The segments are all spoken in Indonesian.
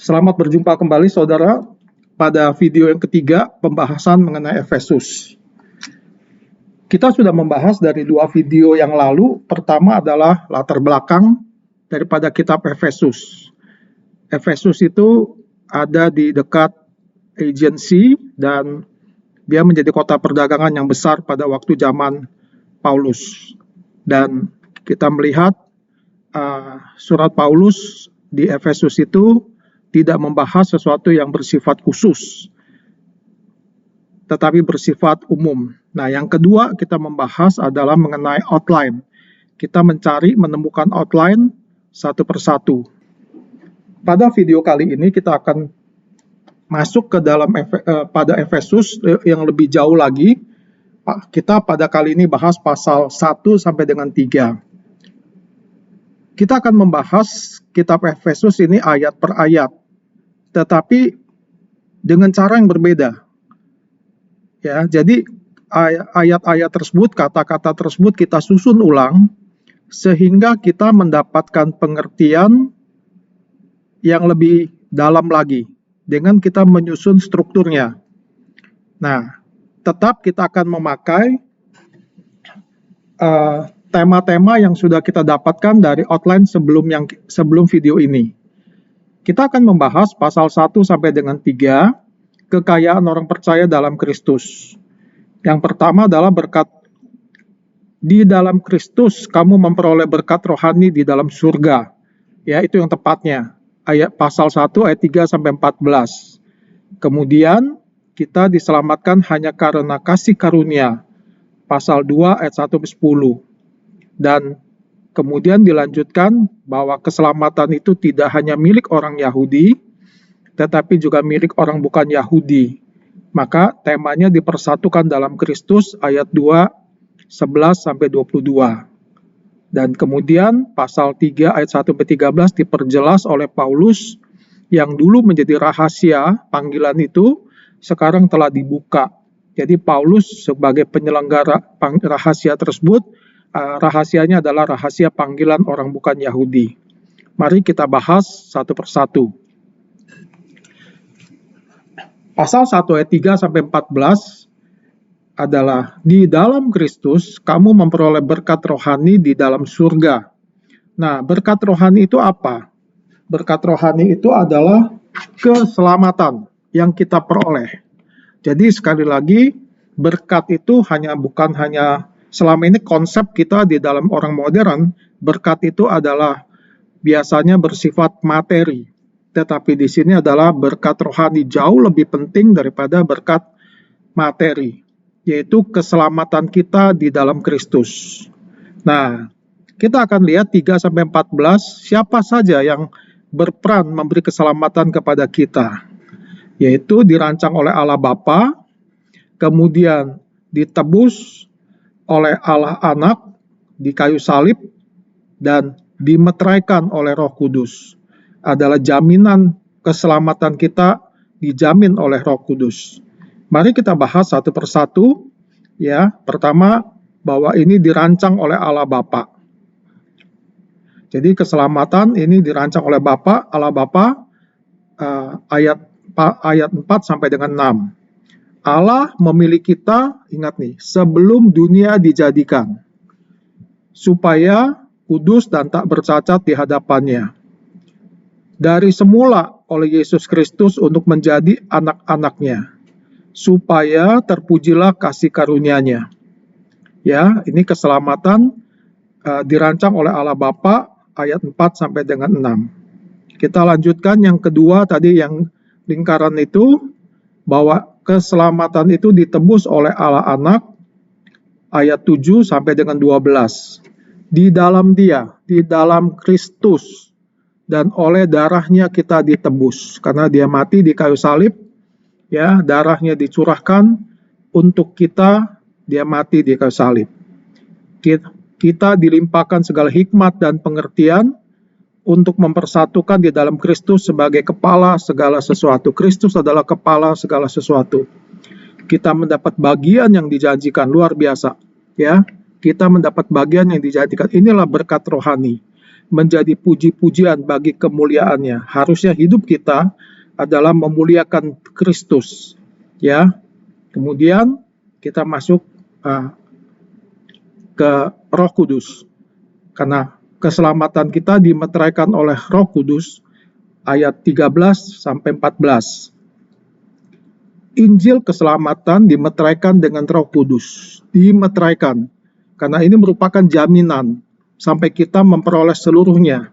Selamat berjumpa kembali saudara pada video yang ketiga pembahasan mengenai Efesus. Kita sudah membahas dari dua video yang lalu. Pertama adalah latar belakang daripada kitab Efesus. Efesus itu ada di dekat Aegean Sea dan dia menjadi kota perdagangan yang besar pada waktu zaman Paulus. Dan kita melihat surat Paulus di Efesus itu tidak membahas sesuatu yang bersifat khusus, tetapi bersifat umum. Nah, yang kedua kita membahas adalah mengenai outline. Kita menemukan outline satu persatu. Pada video kali ini kita akan masuk ke dalam pada Efesus yang lebih jauh lagi. Kita pada kali ini bahas pasal 1 sampai dengan 3. Kita akan membahas kitab Efesus ini ayat per ayat, tetapi dengan cara yang berbeda. Ya, jadi ayat-ayat tersebut, kata-kata tersebut kita susun ulang sehingga kita mendapatkan pengertian yang lebih dalam lagi dengan kita menyusun strukturnya. Nah, tetap kita akan memakai tema-tema yang sudah kita dapatkan dari outline sebelum video ini. Kita akan membahas pasal 1 sampai dengan 3, kekayaan orang percaya dalam Kristus. Yang pertama adalah berkat di dalam Kristus kamu memperoleh berkat rohani di dalam surga. Ya, itu yang tepatnya. Pasal 1 ayat 3 sampai 14. Kemudian kita diselamatkan hanya karena kasih karunia. Pasal 2 ayat 1 sampai 10. Dan kemudian dilanjutkan bahwa keselamatan itu tidak hanya milik orang Yahudi, tetapi juga milik orang bukan Yahudi. Maka temanya dipersatukan dalam Kristus ayat 2, 11 sampai 22. Dan kemudian pasal 3 ayat 1 sampai 13 diperjelas oleh Paulus yang dulu menjadi rahasia panggilan itu sekarang telah dibuka. Jadi Paulus sebagai penyelenggara rahasia tersebut, rahasianya adalah rahasia panggilan orang bukan Yahudi. Mari kita bahas satu persatu. Pasal 1 ayat 3 sampai 14 adalah di dalam Kristus kamu memperoleh berkat rohani di dalam surga. Nah, berkat rohani itu apa? Berkat rohani itu adalah keselamatan yang kita peroleh. Jadi sekali lagi, berkat itu bukan hanya selama ini konsep kita di dalam orang modern, berkat itu adalah biasanya bersifat materi. Tetapi di sini adalah berkat rohani jauh lebih penting daripada berkat materi, yaitu keselamatan kita di dalam Kristus. Nah, kita akan lihat 3 sampai 14 siapa saja yang berperan memberi keselamatan kepada kita, yaitu dirancang oleh Allah Bapa, kemudian ditebus oleh Allah Anak di kayu salib, dan dimeteraikan oleh Roh Kudus. Adalah jaminan keselamatan kita dijamin oleh Roh Kudus. Mari kita bahas satu persatu. Ya, pertama bahwa ini dirancang oleh Allah Bapa. Jadi keselamatan ini dirancang oleh Bapa, Allah Bapa, ayat 4 sampai dengan 6. Allah memilih kita, ingat nih, sebelum dunia dijadikan, supaya kudus dan tak bercacat di hadapannya. Dari semula oleh Yesus Kristus untuk menjadi anak-anaknya, supaya terpujilah kasih karunia-Nya. Ya, ini keselamatan dirancang oleh Allah Bapa, ayat 4 sampai dengan 6. Kita lanjutkan yang kedua tadi, yang lingkaran itu, bahwa keselamatan itu ditebus oleh Allah Anak, ayat 7 sampai dengan 12. Di dalam Dia, di dalam Kristus, dan oleh darahnya kita ditebus. Karena Dia mati di kayu salib, ya, darahnya dicurahkan untuk kita, Dia mati di kayu salib. Kita dilimpahkan segala hikmat dan pengertian untuk mempersatukan di dalam Kristus sebagai kepala segala sesuatu. Kristus adalah kepala segala sesuatu. Kita mendapat bagian yang dijanjikan, luar biasa. Ya, kita mendapat bagian yang dijanjikan. Inilah berkat rohani. menjadi puji-pujian bagi kemuliaannya. Harusnya hidup kita adalah memuliakan Kristus, ya. Kemudian kita masuk ke Roh Kudus. Karena keselamatan kita dimeteraikan oleh Roh Kudus, ayat 13 sampai 14. Injil keselamatan dimeteraikan dengan Roh Kudus. Dimeteraikan. Karena ini merupakan jaminan sampai kita memperoleh seluruhnya.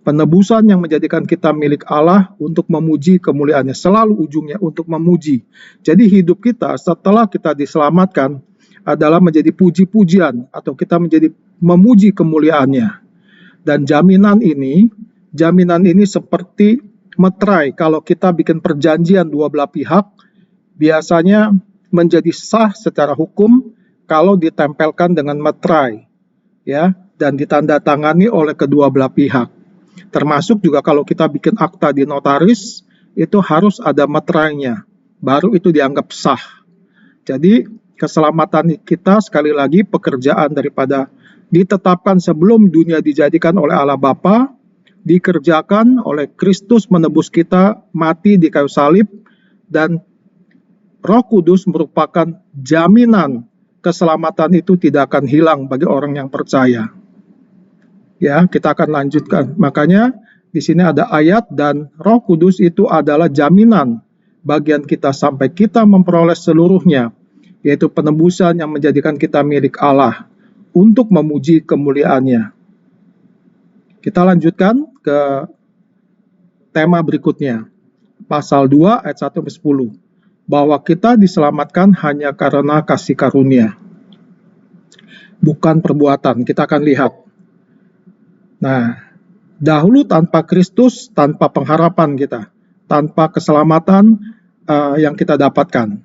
Penebusan yang menjadikan kita milik Allah untuk memuji kemuliaannya. Selalu ujungnya untuk memuji. Jadi hidup kita setelah kita diselamatkan adalah menjadi puji-pujian atau kita menjadi memuji kemuliaannya. Dan jaminan ini seperti meterai. Kalau kita bikin perjanjian dua belah pihak, biasanya menjadi sah secara hukum kalau ditempelkan dengan meterai, ya, dan ditandatangani oleh kedua belah pihak. Termasuk juga kalau kita bikin akta di notaris, itu harus ada meterainya, baru itu dianggap sah. Jadi keselamatan kita sekali lagi pekerjaan daripada ditetapkan sebelum dunia dijadikan oleh Allah Bapa, dikerjakan oleh Kristus menebus kita mati di kayu salib, dan Roh Kudus merupakan jaminan keselamatan itu tidak akan hilang bagi orang yang percaya. Ya, kita akan lanjutkan. Makanya di sini ada ayat, dan Roh Kudus itu adalah jaminan bagian kita sampai kita memperoleh seluruhnya, yaitu penebusan yang menjadikan kita milik Allah untuk memuji kemuliaannya. Kita lanjutkan ke tema berikutnya. Pasal 2 ayat 1-10. Bahwa kita diselamatkan hanya karena kasih karunia, bukan perbuatan. Kita akan lihat. Nah, dahulu tanpa Kristus, tanpa pengharapan kita, tanpa keselamatan yang kita dapatkan.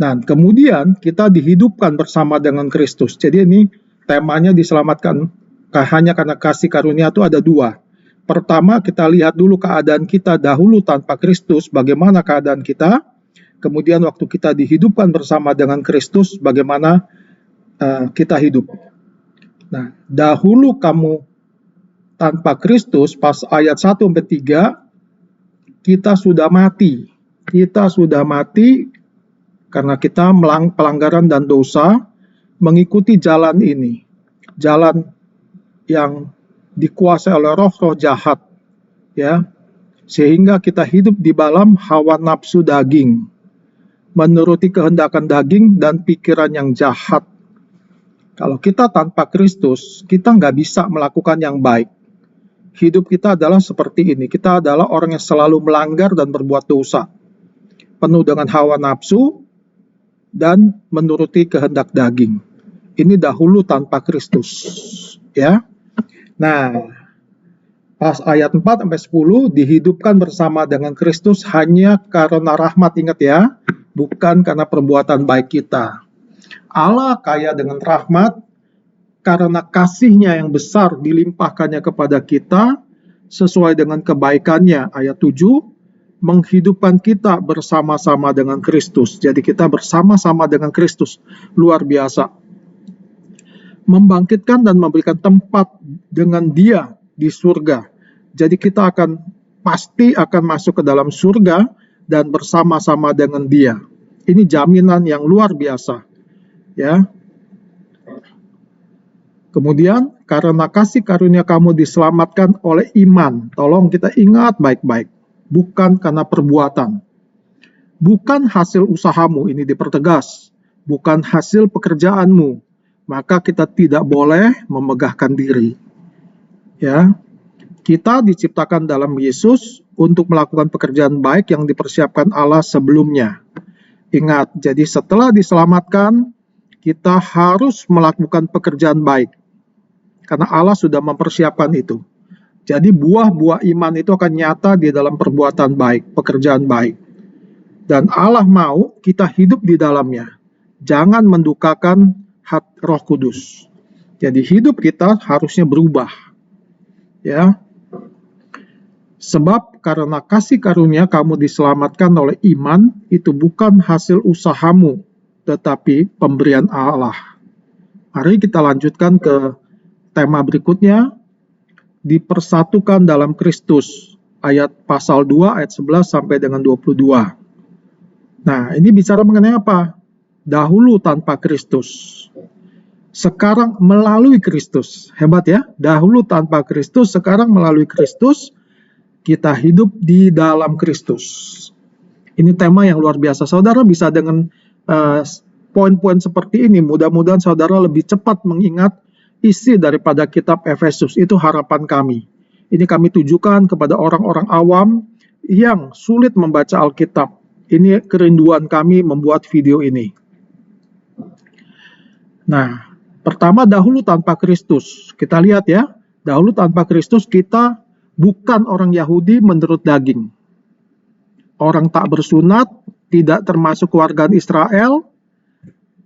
Nah, kemudian kita dihidupkan bersama dengan Kristus. Jadi ini temanya diselamatkan hanya karena kasih karunia itu ada dua. Pertama, kita lihat dulu keadaan kita dahulu tanpa Kristus, bagaimana keadaan kita. Kemudian waktu kita dihidupkan bersama dengan Kristus, bagaimana kita hidup. Nah, dahulu kamu tanpa Kristus, pas ayat 1-3, kita sudah mati. Kita sudah mati karena kita pelanggaran dan dosa, mengikuti jalan ini. Jalan yang dikuasai oleh roh-roh jahat, ya, sehingga kita hidup di dalam hawa nafsu daging, menuruti kehendakan daging dan pikiran yang jahat. Kalau kita tanpa Kristus, kita nggak bisa melakukan yang baik. Hidup kita adalah seperti ini. Kita adalah orang yang selalu melanggar dan berbuat dosa, penuh dengan hawa nafsu dan menuruti kehendak daging. Ini dahulu tanpa Kristus, ya. Nah, pas ayat 4-10, dihidupkan bersama dengan Kristus hanya karena rahmat, ingat ya, bukan karena perbuatan baik kita. Allah kaya dengan rahmat, karena kasih-Nya yang besar dilimpahkannya kepada kita, sesuai dengan kebaikannya, ayat 7, menghidupkan kita bersama-sama dengan Kristus. Jadi kita bersama-sama dengan Kristus, luar biasa. Membangkitkan dan memberikan tempat dengan Dia di surga. Jadi kita pasti akan masuk ke dalam surga dan bersama-sama dengan Dia. Ini jaminan yang luar biasa, ya. Kemudian karena kasih karunia kamu diselamatkan oleh iman. Tolong kita ingat baik-baik, bukan karena perbuatan, bukan hasil usahamu. Ini dipertegas, bukan hasil pekerjaanmu. Maka kita tidak boleh memegahkan diri, ya. Kita diciptakan dalam Yesus untuk melakukan pekerjaan baik yang dipersiapkan Allah sebelumnya. Ingat, jadi setelah diselamatkan, kita harus melakukan pekerjaan baik, karena Allah sudah mempersiapkan itu. Jadi buah-buah iman itu akan nyata di dalam perbuatan baik, pekerjaan baik. Dan Allah mau kita hidup di dalamnya. Jangan mendukakan Roh Kudus. Jadi hidup kita harusnya berubah, ya. Sebab karena kasih karunia kamu diselamatkan oleh iman, itu bukan hasil usahamu, tetapi pemberian Allah. Mari kita lanjutkan ke tema berikutnya, dipersatukan dalam Kristus. Ayat pasal 2 ayat 11 sampai dengan 22. Nah, ini bicara mengenai apa? Dahulu tanpa Kristus, sekarang melalui Kristus. Hebat ya, dahulu tanpa Kristus, sekarang melalui Kristus, kita hidup di dalam Kristus. Ini tema yang luar biasa. Saudara bisa dengan poin-poin seperti ini, mudah-mudahan saudara lebih cepat mengingat isi daripada kitab Efesus. Itu harapan kami. Ini kami tujukan kepada orang-orang awam yang sulit membaca Alkitab. Ini kerinduan kami membuat video ini. Nah, pertama dahulu tanpa Kristus. Kita lihat ya, dahulu tanpa Kristus kita bukan orang Yahudi menurut daging. Orang tak bersunat, tidak termasuk keluarga Israel,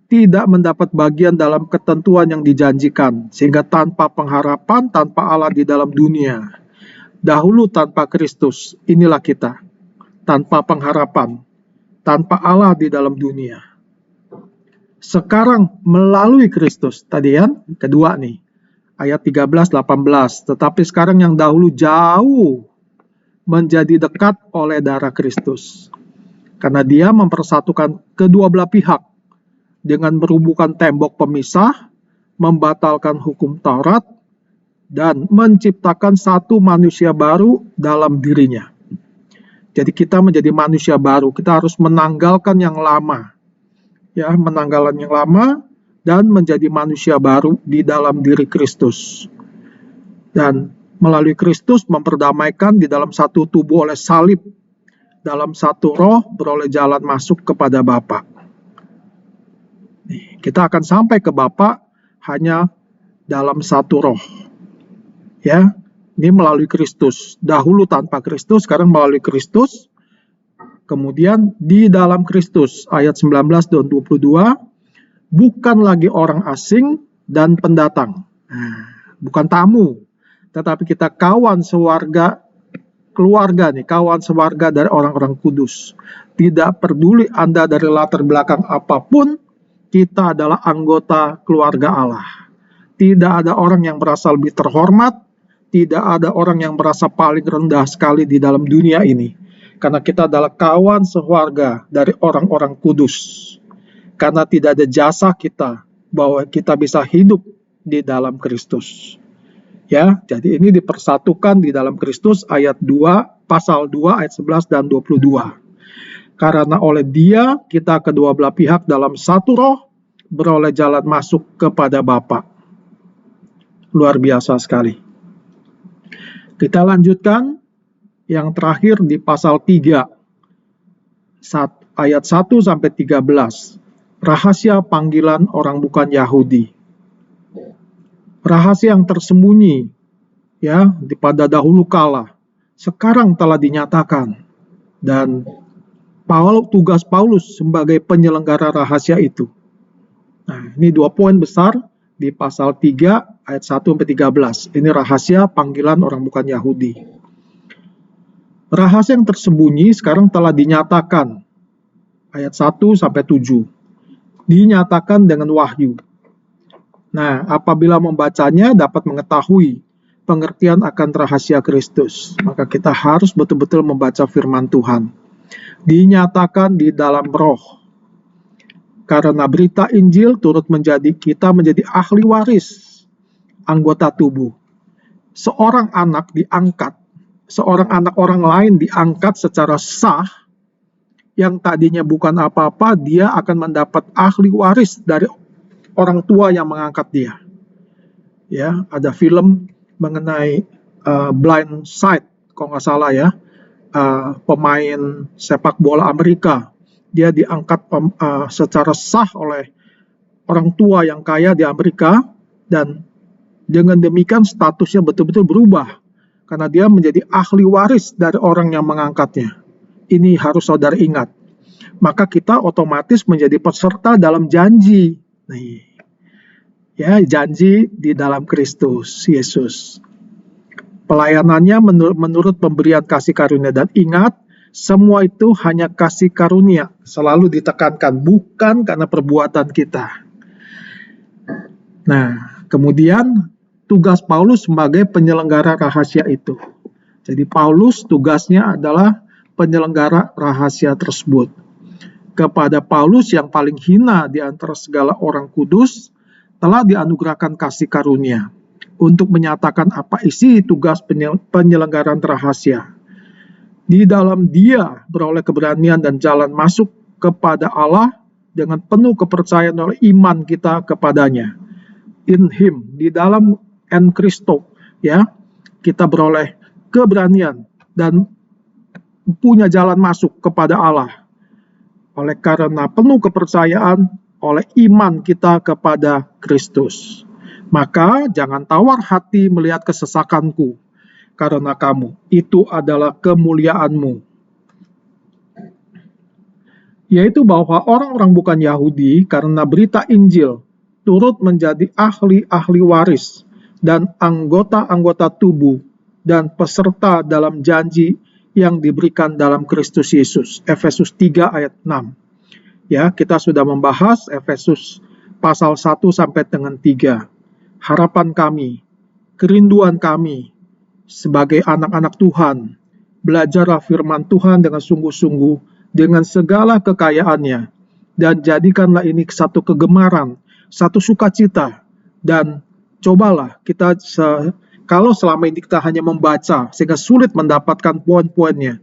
tidak mendapat bagian dalam ketentuan yang dijanjikan, sehingga tanpa pengharapan, tanpa Allah di dalam dunia. Dahulu tanpa Kristus, inilah kita, tanpa pengharapan, tanpa Allah di dalam dunia. Sekarang melalui Kristus, tadi kan, kedua nih, ayat 13-18, tetapi sekarang yang dahulu jauh menjadi dekat oleh darah Kristus. Karena dia mempersatukan kedua belah pihak, dengan merubuhkan tembok pemisah, membatalkan hukum Taurat, dan menciptakan satu manusia baru dalam dirinya. Jadi kita menjadi manusia baru, kita harus menanggalkan yang lama. Ya, menanggalkan yang lama dan menjadi manusia baru di dalam diri Kristus. Dan melalui Kristus memperdamaikan di dalam satu tubuh oleh salib, dalam satu roh beroleh jalan masuk kepada Bapa. Kita akan sampai ke Bapa hanya dalam satu roh. Ya, ini melalui Kristus. Dahulu tanpa Kristus, sekarang melalui Kristus. Kemudian di dalam Kristus, ayat 19 dan 22, bukan lagi orang asing dan pendatang. Nah, bukan tamu, tetapi kita kawan sewarga, keluarga nih, kawan sewarga dari orang-orang kudus. Tidak peduli Anda dari latar belakang apapun, kita adalah anggota keluarga Allah. Tidak ada orang yang merasa lebih terhormat, tidak ada orang yang merasa paling rendah sekali di dalam dunia ini. Karena kita adalah kawan sewarga dari orang-orang kudus. Karena tidak ada jasa kita bahwa kita bisa hidup di dalam Kristus. Ya, jadi ini dipersatukan di dalam Kristus ayat 2, pasal 2 ayat 11 dan 22. Karena oleh Dia kita kedua belah pihak dalam satu roh beroleh jalan masuk kepada Bapa. Luar biasa sekali. Kita lanjutkan yang terakhir di pasal 3 ayat 1 sampai 13. Rahasia panggilan orang bukan Yahudi. Rahasia yang tersembunyi ya pada dahulu kala sekarang telah dinyatakan, dan tugas Paulus sebagai penyelenggara rahasia itu. Nah, ini 2 poin besar di pasal 3 ayat 1 sampai 13. Ini rahasia panggilan orang bukan Yahudi. Rahasia yang tersembunyi sekarang telah dinyatakan. Ayat 1 sampai 7. Dinyatakan dengan wahyu. Nah, apabila membacanya dapat mengetahui pengertian akan rahasia Kristus, maka kita harus betul-betul membaca firman Tuhan. Dinyatakan di dalam roh. Karena berita Injil turut kita menjadi ahli waris, anggota tubuh. Seorang anak diangkat, seorang anak orang lain diangkat secara sah, yang tadinya bukan apa-apa, dia akan mendapat ahli waris dari orang tua yang mengangkat dia. Ya, ada film mengenai Blind Side, kalau nggak salah ya, pemain sepak bola Amerika. Dia diangkat secara sah oleh orang tua yang kaya di Amerika, dan dengan demikian statusnya betul-betul berubah karena dia menjadi ahli waris dari orang yang mengangkatnya. Ini harus saudara ingat. Maka kita otomatis menjadi peserta dalam janji. Nih, ya, janji di dalam Kristus Yesus. Pelayanannya menurut pemberian kasih karunia, dan ingat, semua itu hanya kasih karunia, selalu ditekankan, bukan karena perbuatan kita. Nah, kemudian tugas Paulus sebagai penyelenggara rahasia itu. Jadi Paulus tugasnya adalah penyelenggara rahasia tersebut. Kepada Paulus yang paling hina di antara segala orang kudus, telah dianugerahkan kasih karunia untuk menyatakan apa isi tugas penyelenggaraan rahasia. Di dalam Dia beroleh keberanian dan jalan masuk kepada Allah dengan penuh kepercayaan oleh iman kita kepadanya. In Him, di dalam en Kristo, ya, kita beroleh keberanian dan punya jalan masuk kepada Allah. Oleh karena penuh kepercayaan oleh iman kita kepada Kristus. Maka jangan tawar hati melihat kesesakanku, karena kamu itu adalah kemuliaanmu. Yaitu bahwa orang-orang bukan Yahudi karena berita Injil turut menjadi ahli-ahli waris dan anggota-anggota tubuh dan peserta dalam janji yang diberikan dalam Kristus Yesus. Efesus 3 ayat 6. Ya, kita sudah membahas Efesus pasal 1 sampai dengan 3. Harapan kami, kerinduan kami sebagai anak-anak Tuhan, belajarlah firman Tuhan dengan sungguh-sungguh, dengan segala kekayaannya, dan jadikanlah ini satu kegemaran, satu sukacita, dan cobalah kita, kalau selama ini kita hanya membaca, sehingga sulit mendapatkan poin-poinnya,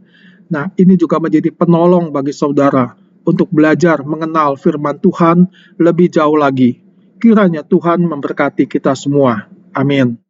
nah ini juga menjadi penolong bagi saudara, untuk belajar mengenal firman Tuhan lebih jauh lagi. Kiranya Tuhan memberkati kita semua. Amin.